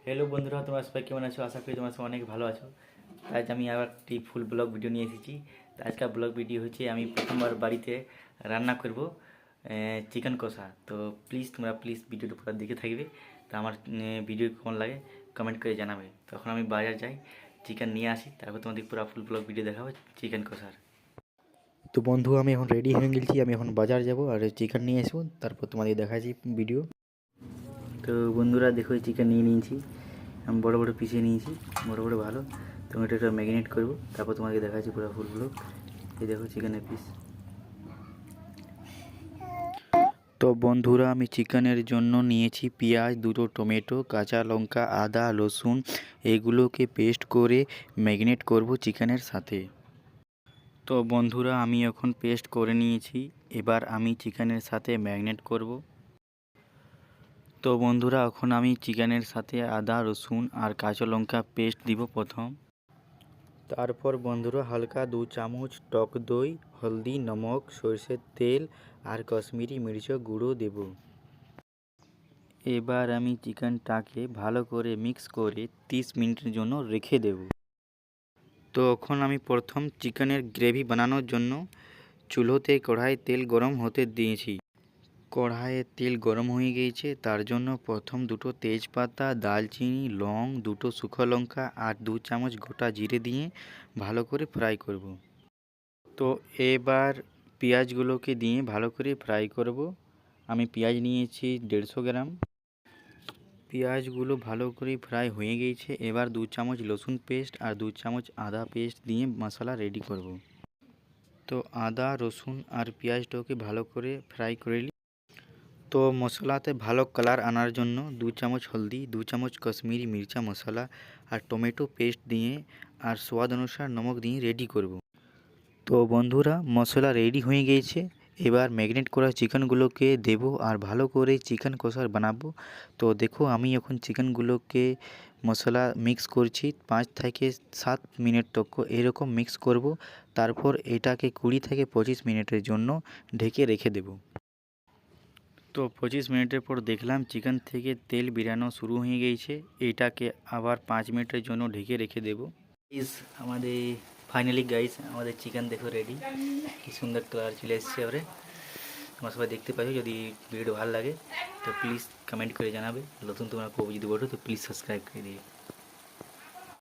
Hello বন্ধুরা, তোমরা সবাই কেমন আছো? আশা করি তোমরা সবাই অনেক ভালো আছো। আজ আমি আবার একটি ফুল ব্লগ ভিডিও নিয়ে এসেছি। তো আজকের ব্লগ ভিডিও হচ্ছে আমি প্রথমবার বাড়িতে রান্না করব চিকেন কষা। তো প্লিজ ভিডিওটা পুরো দেখে থাকবে। তো আমার ভিডিও কেমন লাগে কমেন্ট করে জানাবে। তখন আমি বাজার যাই, চিকেন নিয়ে আসি, তারপর তোমাদের পুরো ফুল ব্লগ ভিডিও দেখাবো চিকেন কষার। তো বন্ধু, আমি এখন রেডি হয়ে গেছি, আমি এখন বাজার যাব আর চিকেন নিয়ে আসবো, তারপর তোমাদের দেখাচ্ছি ভিডিও। তো বন্ধুরা দেখো, চিকেন নিয়ে নিয়েছি, আমি বড় বড় পিসে নিয়েছি, বড় বড় ভালো। তো এটা একটা ম্যারিনেট করবো, তারপর তোমাকে দেখাচ্ছি পুরো ফুলগুলো। এই দেখো চিকেনের পিস। তো বন্ধুরা, আমি চিকেনের জন্য নিয়েছি পেঁয়াজ, দুটো টমেটো, কাঁচা লঙ্কা, আদা, রসুন, এগুলোকে পেস্ট করে ম্যারিনেট করব চিকেনের সাথে। তো বন্ধুরা, আমি এখন পেস্ট করে নিয়েছি, এবার আমি চিকেনের সাথে ম্যারিনেট করব। তো বন্ধুরা, এখন আমি চিকেনের সাথে আদা, রসুন আর কাঁচা লঙ্কা পেস্ট দিব প্রথম। তারপর বন্ধুরা, হালকা 2 চামচ টক দই, হলদি, নমক, সরষের তেল আর কাশ্মীরি মির্চ গুঁড়ো দেব। এবার আমি চিকেনটাকে ভালো করে মিক্স করে 30 মিনিটের জন্য রেখে দেব। তো এখন আমি প্রথম চিকেনের গ্রেভি বানানোর জন্য চুলোতে কড়াই তেল গরম হতে দিয়েছি। কড়াইয়ে তেল গরম হয়ে গিয়েছে, তার জন্য প্রথম দুটো তেজপাতা, দালচিনি, লং, দুটো শুকনো লঙ্কা আর 2 চামচ গোটা জিরে দিয়ে ভালো করে ফ্রাই করব। তো এবার পেঁয়াজগুলোকে দিয়ে ভালো করে ফ্রাই করব। আমি পেঁয়াজ নিয়েছি 150 গ্রাম। পেঁয়াজগুলো ভালো করে ফ্রাই হয়ে গিয়েছে, এবার 2 চামচ রসুন পেস্ট আর 2 চামচ আদা পেস্ট দিয়ে মশলা রেডি করব। তো আদা, রসুন আর পেঁয়াজটাকে ভালো করে ফ্রাই করে নিই। তো মশলাতে ভালো কালার আনার জন্য 2 চামচ হলদি, 2 চামচ কাশ্মীরি মির্চা মশলা আর টমেটো পেস্ট দিয়ে আর স্বাদ অনুসার নমক দিয়ে রেডি করব। তো বন্ধুরা, মশলা রেডি হয়ে গিয়েছে, এবার ম্যারিনেট করা চিকেনগুলোকে দেব আর ভালো করে চিকেন কষা বানাবো। তো দেখো, আমি এখন চিকেনগুলোকে মশলা মিক্স করছি 5 থেকে 7 মিনিট তক এরকম মিক্স করব। তারপর এটাকে 20 থেকে 25 মিনিটের জন্য ঢেকে রেখে দেব। তো 25 মিনিটের পর দেখলাম চিকেন থেকে তেল বেরানো শুরু হয়ে গিয়েছে, এটাকে আবার 5 মিনিটের জন্য ঢেকে রেখে দেব। আমাদের ফাইনালি গাইস, আমাদের চিকেন দেখো রেডি, কি সুন্দর কালার চলে এসেছে। এবারে তোমরা সবাই দেখতে পাচ্ছ। যদি ভিডিও ভালো লাগে তো প্লিজ কমেন্ট করে জানাবে। নতুন তোমরা কেউ যদি বলো তো প্লিজ সাবস্ক্রাইব করে দিও।